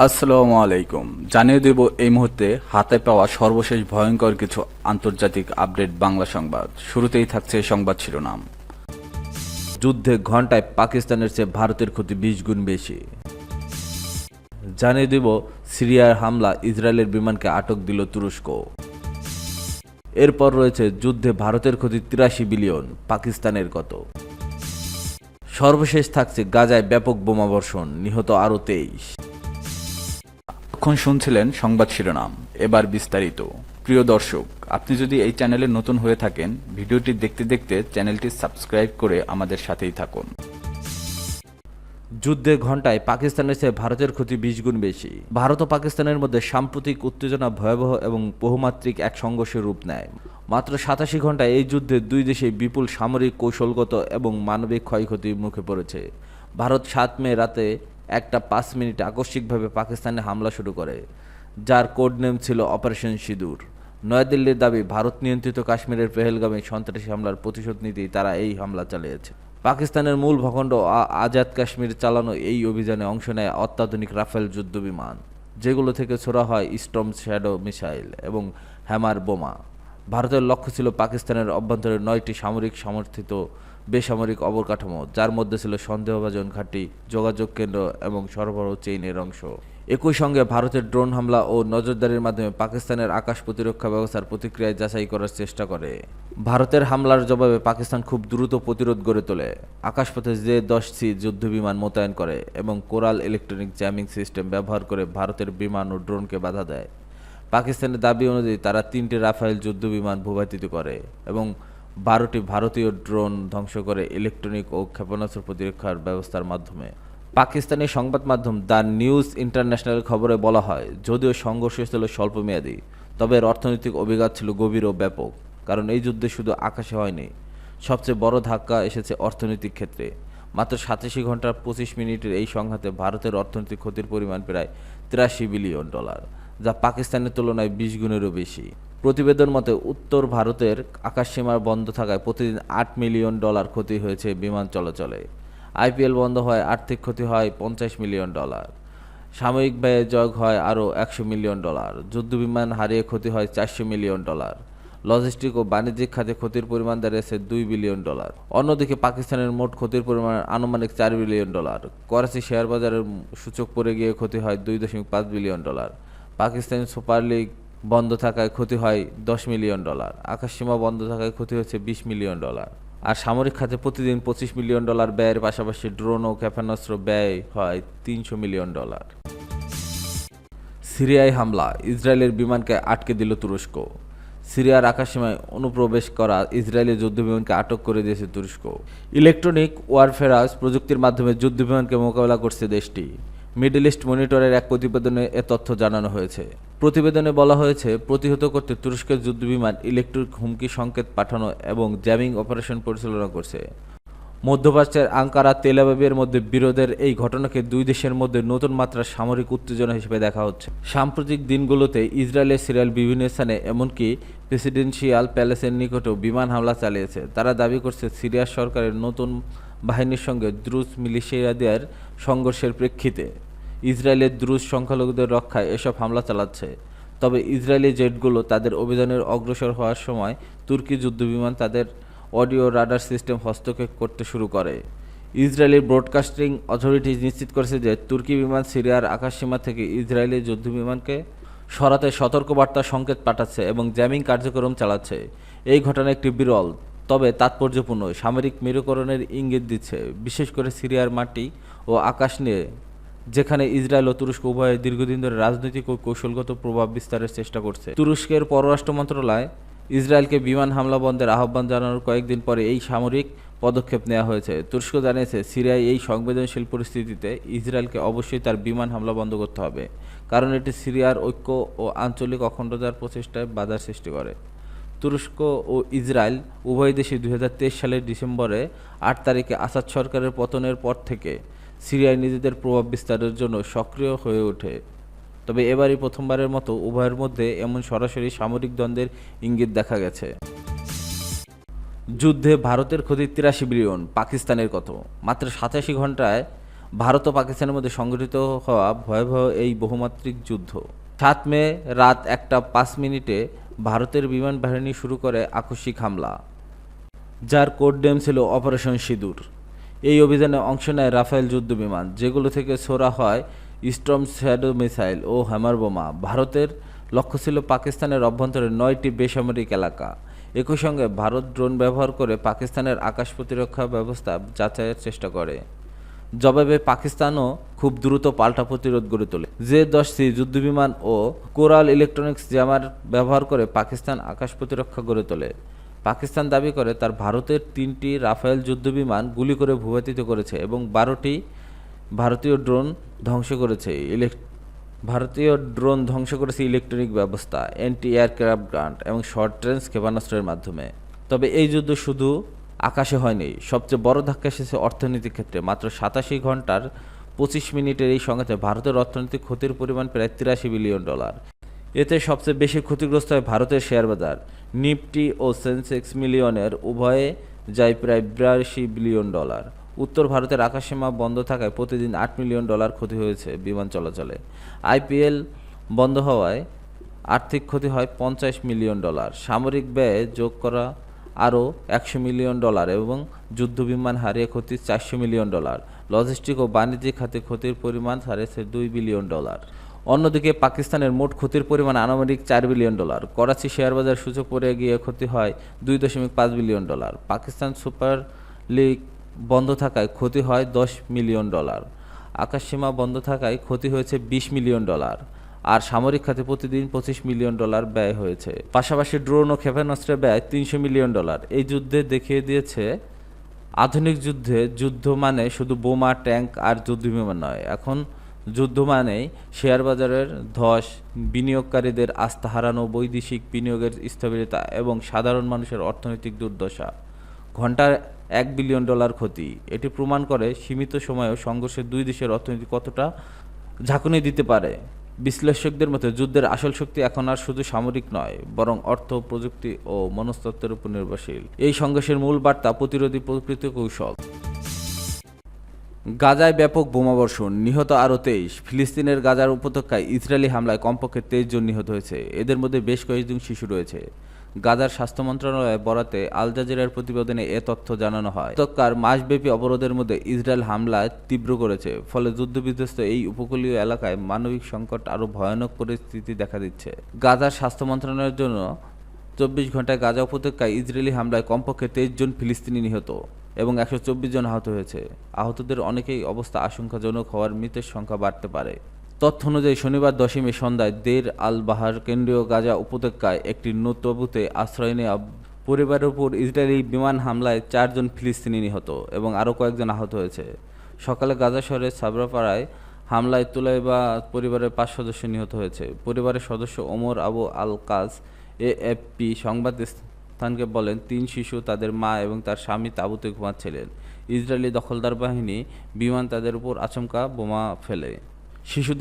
আসসালামু আলাইকুম। জানিয়ে দেব এই মুহূর্তে হাতে পাওয়া সর্বশেষ ভয়ঙ্কর কিছু আন্তর্জাতিক আপডেট বাংলা সংবাদ। শুরুতেই থাকছে সংবাদ শিরোনাম। যুদ্ধে ঘণ্টায় পাকিস্তানের চেয়ে ভারতের ক্ষতি 20 গুণ বেশি। জানিয়ে দেব সিরিয়ার হামলা, ইসরায়েলের বিমানকে আটক দিল তুরস্ক। এরপর রয়েছে যুদ্ধে ভারতের ক্ষতি 83 বিলিয়ন, পাকিস্তানের কত। সর্বশেষ থাকছে গাজায় ব্যাপক বোমাবর্ষণ, নিহত আরও 23। এখন শুনছিলেন সংবাদ শিরোনাম, এবার বিস্তারিত। প্রিয় দর্শক, আপনি যদি এই চ্যানেলে নতুন হয়ে থাকেন, ভিডিওটি দেখতে দেখতে চ্যানেলটি সাবস্ক্রাইব করে আমাদের সাথেই থাকুন। যুদ্ধে ঘণ্টায় পাকিস্তানের চেয়ে ভারতের ক্ষতি 20 গুণ বেশি। ভারত ও পাকিস্তানের মধ্যে সাম্প্রতিক উত্তেজনা ভয়াবহ এবং বহুমাত্রিক এক সংঘর্ষের রূপ নেয়। মাত্র 87 ঘণ্টায় এই যুদ্ধে দুই দেশেই বিপুল সামরিক, কৌশলগত এবং মানবিক ক্ষয়ক্ষতির মুখে পড়েছে। ভারত 7 মে রাতে 1:05 আকস্মিকভাবে পাকিস্তানে হামলা শুরু করে, যার কোড নেম ছিল অপারেশন সিঁদুর। নয়াদিল্লির দাবি, ভারত নিয়ন্ত্রিত কাশ্মীরের পেহেলগামে সন্ত্রাসী হামলার প্রতিশোধ নিতেই তারা এই হামলা চালিয়েছে। পাকিস্তানের মূল ভূখণ্ড আজাদ কাশ্মীর চালানো এই অভিযানে অংশ নেয় অত্যাধুনিক রাফেল যুদ্ধবিমান, যেগুলো থেকে ছোড়া হয় স্টর্ম শ্যাডো মিসাইল এবং হ্যামার বোমা। ভারতের লক্ষ্য ছিল পাকিস্তানের অভ্যন্তরে 9টি সামরিক সমর্থিত বেসামরিক অবকাঠামো, যার মধ্যে ছিল সন্দেহভাজন ঘাঁটি, যোগাযোগ কেন্দ্র এবং সরবরাহ চেইনের অংশ। একই সঙ্গে ভারতের ড্রোন হামলা ও নজরদারির মাধ্যমে পাকিস্তানের আকাশ প্রতিরক্ষা ব্যবস্থার প্রতিক্রিয়ায় যাচাই করার চেষ্টা করে। ভারতের হামলার জবাবে পাকিস্তান খুব দ্রুত প্রতিরোধ গড়ে তোলে, আকাশপথে J-10C যুদ্ধবিমান মোতায়েন করে এবং কোরাল ইলেকট্রনিক জ্যামিং সিস্টেম ব্যবহার করে ভারতের বিমান ও ড্রোনকে বাধা দেয়। পাকিস্তানের দাবি অনুযায়ী তারা 3টি রাফেল যুদ্ধবিমান ভূপাতিত করে এবং 12টি ভারতীয় ড্রোন ধ্বংস করে ইলেকট্রনিক ও ক্ষেপণাস্ত্র প্রতিরক্ষার ব্যবস্থার মাধ্যমে। পাকিস্তানি সংবাদ মাধ্যম দ্য নিউজ ইন্টারন্যাশনাল খবরে বলা হয়, যদিও সংঘর্ষ ছিল স্বল্পমেয়াদী, তবে এর অর্থনৈতিক অভিঘাত ছিল গভীর ও ব্যাপক। কারণ এই যুদ্ধে শুধু আকাশে হয়নি, সবচেয়ে বড় ধাক্কা এসেছে অর্থনৈতিক ক্ষেত্রে। মাত্র 87 ঘন্টার 25 মিনিটের এই সংঘাতে ভারতের অর্থনৈতিক ক্ষতির পরিমাণ প্রায় $83 বিলিয়ন, যা পাকিস্তানের তুলনায় 20 গুণেরও বেশি। প্রতিবেদন মতে, উত্তর ভারতের আকাশসীমা বন্ধ থাকায় প্রতিদিন $8 মিলিয়ন ক্ষতি হয়েছে বিমান চলাচলে। IPL বন্ধ হয়, আর্থিক ক্ষতি হয় $50 মিলিয়ন। সাময়িক ব্যয়ে যোগ হয় আরও $100 মিলিয়ন। যুদ্ধবিমান হারিয়ে ক্ষতি হয় $400 মিলিয়ন। লজিস্টিক ও বাণিজ্যিক খাতে ক্ষতির পরিমাণ দাঁড়িয়েছে $2 বিলিয়ন। অন্যদিকে পাকিস্তানের মোট ক্ষতির পরিমাণ আনুমানিক $4 বিলিয়ন। করাচি শেয়ার বাজারের সূচক পড়ে গিয়ে ক্ষতি হয় $2.5 বিলিয়ন। পাকিস্তানি সুপার লিগ বন্ধ থাকায় ক্ষতি হয় $10 মিলিয়ন। আকাশসীমা বন্ধ থাকায় ক্ষতি হয়েছে $20 মিলিয়ন। আর সামরিক খাতে প্রতিদিন $25 মিলিয়ন ব্যয়ের পাশাপাশি ড্রোন ও ক্ষেপণাস্ত্র ব্যয় হয় $300 মিলিয়ন। সিরিয়ায় হামলা, ইসরায়েলের বিমানকে আটকে দিল তুরস্ক। সিরিয়ার আকাশসীমায় অনুপ্রবেশ করা ইসরায়েলি যুদ্ধবিমানকে আটক করে দিয়েছে তুরস্ক। ইলেকট্রনিক ওয়ারফেয়ার প্রযুক্তির মাধ্যমে যুদ্ধবিমানকে মোকাবেলা করছে দেশটি। মিডল ইস্ট মনিটরের এক প্রতিবেদনে এ তথ্য জানানো হয়েছে। প্রতিবেদনে বলা হয়েছে, প্রতিহত করতে তুরস্কের যুদ্ধবিমান ইলেকট্রিক হুমকি সংকেত পাঠানো এবং জ্যামিং অপারেশন পরিচালনা করছে। মধ্যপ্রাচ্যের আঙ্কারা তেল আবিবের মধ্যে বিরোধের এই ঘটনাকে দুই দেশের মধ্যে নতুন মাত্রার সামরিক উত্তেজনা হিসেবে দেখা হচ্ছে। সাম্প্রতিক দিনগুলোতে ইসরায়েলের সিরিয়ার বিভিন্ন স্থানে, এমনকি প্রেসিডেন্সিয়াল প্যালেসের নিকটেও বিমান হামলা চালিয়েছে। তারা দাবি করছে, সিরিয়ার সরকারের নতুন বাহিনীর সঙ্গে দ্রুজ মিলিশিয়াদের সংঘর্ষের প্রেক্ষিতে ইসরায়েলের দ্রুজ সংখ্যালঘুদের রক্ষায় এসব হামলা চালাচ্ছে। তবে ইসরায়েলি জেটগুলো তাদের অভিযানের অগ্রসর হওয়ার সময় তুর্কি যুদ্ধবিমান তাদের অডিও রাডার সিস্টেম হস্তক্ষেপ করতে শুরু করে। ইসরায়েলি ব্রডকাস্টিং অথরিটি নিশ্চিত করেছে যে তুর্কি বিমান সিরিয়ার আকাশসীমা থেকে ইসরায়েলি যুদ্ধবিমানকে সরাতে সতর্কবার্তা সংকেত পাঠাচ্ছে এবং জ্যামিং কার্যক্রম চালাচ্ছে। এই ঘটনা একটি বিরল তবে তাৎপর্যপূর্ণ সামরিক মেরুকরণের ইঙ্গিত দিচ্ছে, বিশেষ করে সিরিয়ার মাটি ও আকাশ নিয়ে, যেখানে ইসরায়েল ও তুরস্ক উভয়ে দীর্ঘদিন ধরে রাজনৈতিক ও কৌশলগত প্রভাব বিস্তারের চেষ্টা করছে। তুরস্কের পররাষ্ট্র মন্ত্রণালয় ইসরায়েলকে বিমান হামলা বন্ধের আহ্বান জানানোর কয়েকদিন পরে এই সামরিক পদক্ষেপ নেওয়া হয়েছে। তুরস্ক জানিয়েছে, সিরিয়ায় এই সংবেদনশীল পরিস্থিতিতে ইসরায়েলকে অবশ্যই তার বিমান হামলা বন্ধ করতে হবে, কারণ এটি সিরিয়ার ঐক্য ও আঞ্চলিক অখণ্ডতার প্রচেষ্টায় বাধার সৃষ্টি করে। তুরস্ক ও ইসরায়েল উভয় দেশই 2023 সালের ডিসেম্বরে 8 তারিখে আসাদ সরকারের পতনের পর থেকে সিরিয়ায় নিজেদের প্রভাব বিস্তারের জন্য সক্রিয় হয়ে ওঠে। তবে এবারই প্রথমবারের মতো উভয়ের মধ্যে এমন সরাসরি সামরিক দ্বন্দ্বের ইঙ্গিত দেখা গেছে। যুদ্ধে ভারতের ক্ষতি 83 বিলিয়ন, পাকিস্তানের কত? মাত্র 87 ঘন্টায় ভারত ও পাকিস্তানের মধ্যে সংঘটিত হওয়া ভয়াবহ এই বহুমাত্রিক যুদ্ধ। 7 মে রাত 1:05 ভারতের বিমান বাহিনী শুরু করে আকস্মিক হামলা, যার কোড নেম ছিল অপারেশন সিঁদুর। এই অভিযানে অংশ নেয় রাফেল যুদ্ধবিমান, যেগুলো থেকে ছোড়া হয় স্টর্ম শ্যাডো মিসাইল ও হ্যামার বোমা। ভারতের লক্ষ্য ছিল পাকিস্তানের অভ্যন্তরে 9টি বেসামরিক এলাকা। একই সঙ্গে ভারত ড্রোন ব্যবহার করে পাকিস্তানের আকাশ প্রতিরক্ষা ব্যবস্থা যাচাইয়ের চেষ্টা করে। জবাবে পাকিস্তানও খুব দ্রুত পাল্টা প্রতিরোধ গড়ে তোলে। J-10C যুদ্ধবিমান ও কোরাল ইলেকট্রনিক্স জ্যামার ব্যবহার করে পাকিস্তান আকাশ প্রতিরক্ষা গড়ে তোলে। পাকিস্তান দাবি করে তার ভারতের 3টি রাফেল যুদ্ধবিমান গুলি করে ভূপাতিত করেছে এবং 12টি ভারতীয় ড্রোন ধ্বংস করেছে। ইলেকট্রনিক ব্যবস্থা, অ্যান্টি এয়ারক্রাফট গান এবং শর্ট রেঞ্জ ক্ষেপণাস্ত্রের মাধ্যমে। তবে এই যুদ্ধ শুধু আকাশে হয়নি, সবচেয়ে বড় ধাক্কা এসেছে অর্থনৈতিক ক্ষেত্রে। মাত্র 87 ঘন্টার 25 মিনিটের এই সংঘাতে ভারতের অর্থনৈতিক ক্ষতির পরিমাণ প্রায় $83 বিলিয়ন। এতে সবচেয়ে বেশি ক্ষতিগ্রস্ত হয় ভারতের শেয়ার বাজার। নিফটি ও সেন্সেক্স মিলিয়নের উভয়ে যায় প্রায় $82 বিলিয়ন। উত্তর ভারতের আকাশসীমা বন্ধ থাকায় প্রতিদিন $8 মিলিয়ন ক্ষতি হয়েছে বিমান চলাচলে। IPL বন্ধ হওয়ায় আর্থিক ক্ষতি হয় $50 মিলিয়ন। সামরিক ব্যয়ে যোগ করা আরও $100 মিলিয়ন এবং যুদ্ধবিমান হারিয়ে ক্ষতি $400 মিলিয়ন। লজিস্টিক ও বাণিজ্যিক খাতে ক্ষতির পরিমাণ হারিয়েছে $2 বিলিয়ন। অন্যদিকে পাকিস্তানের মোট ক্ষতির পরিমাণ আনুমানিক $4 বিলিয়ন। করাচি শেয়ারবাজার সূচক পড়ে গিয়ে ক্ষতি হয় $2.5 বিলিয়ন। পাকিস্তান সুপার লিগ বন্ধ থাকায় ক্ষতি হয় $10 মিলিয়ন। আকাশসীমা বন্ধ থাকায় ক্ষতি হয়েছে $20 মিলিয়ন। আর সামরিক খাতে প্রতিদিন $25 মিলিয়ন ব্যয় হয়েছে। পাশাপাশি ড্রোন ও ক্ষেপণাস্ত্রের ব্যয় $300 মিলিয়ন। এই যুদ্ধে দেখিয়ে দিয়েছে আধুনিক যুদ্ধ মানে শুধু বোমা, ট্যাঙ্ক আর যুদ্ধবিমান নয়। এখন যুদ্ধ মানেই শেয়ার বাজারের ধস, বিনিয়োগকারীদের আস্থা হারানো, বৈদেশিক বিনিয়োগের স্থবিরতা এবং সাধারণ মানুষের অর্থনৈতিক দুর্দশা। ঘন্টায় $1 বিলিয়ন ক্ষতি। এটি প্রমাণ করে সীমিত সময়েও সংঘর্ষের দুই দেশের অর্থনীতি কতটা ঝাঁকুনি দিতে পারে। বিশ্লেষকদের মতে যুদ্ধের আসল শক্তি এখন আর শুধু সামরিক নয়, বরং অর্থ, প্রযুক্তি ও মনস্তত্ত্বের উপর নির্ভরশীল। এই সংঘর্ষের মূল বার্তা প্রতিরোধী প্রকৃত কৌশল। গাজায় ব্যাপক বোমাবর্ষণ, নিহত আরও 23। ফিলিস্তিনের গাজার উপত্যকায় ইসরায়েলি হামলায় কমপক্ষে 23 জন নিহত হয়েছে, এদের মধ্যে বেশ কয়েকজন শিশু রয়েছে। গাজার স্বাস্থ্য মন্ত্রণালয়ের বরাতে আল জাজিরার প্রতিবেদনে এ তথ্য জানানো হয়। উপত্যকার মাসব্যাপী অবরোধের মধ্যে ইসরায়েল হামলা তীব্র করেছে, ফলে যুদ্ধবিধ্বস্ত এই উপকূলীয় এলাকায় মানবিক সংকট আরও ভয়ানক পরিস্থিতি দেখা দিচ্ছে। গাজার স্বাস্থ্য মন্ত্রণালয়ের জন্য 24 ঘন্টায় গাজা উপত্যকায় ইসরায়েলি হামলায় কমপক্ষে 23 জন ফিলিস্তিনি নিহত এবং 124 জন আহত হয়েছে। আহতদের অনেকেই অবস্থা আশঙ্কাজনক হওয়ার মৃতের সংখ্যা বাড়তে পারে। তথ্য অনুযায়ী শনিবার 10 মে সন্ধ্যায় দের আল বাহার কেন্দ্রীয় গাজা উপত্যকায় একটি তাঁবুতে আশ্রয় নেওয়া পরিবারের উপর ইসরায়েলি বিমান হামলায় 4 জন ফিলিস্তিনি নিহত এবং আরও কয়েকজন আহত হয়েছে। সকালে গাজা শহরের সাবরাপাড়ায় হামলায় তুলাইবা পরিবারের 5 সদস্য নিহত হয়েছে। পরিবারের সদস্য ওমর আবু আল কাজ AFP সংবাদ স্থানকে বলেন, 3 শিশু, তাদের মা এবং তার স্বামী তাঁবুতে ঘুমাচ্ছিলেন। ইসরায়েলি দখলদার বাহিনী বিমান তাদের উপর আচমকা বোমা ফেলে। শিশুদের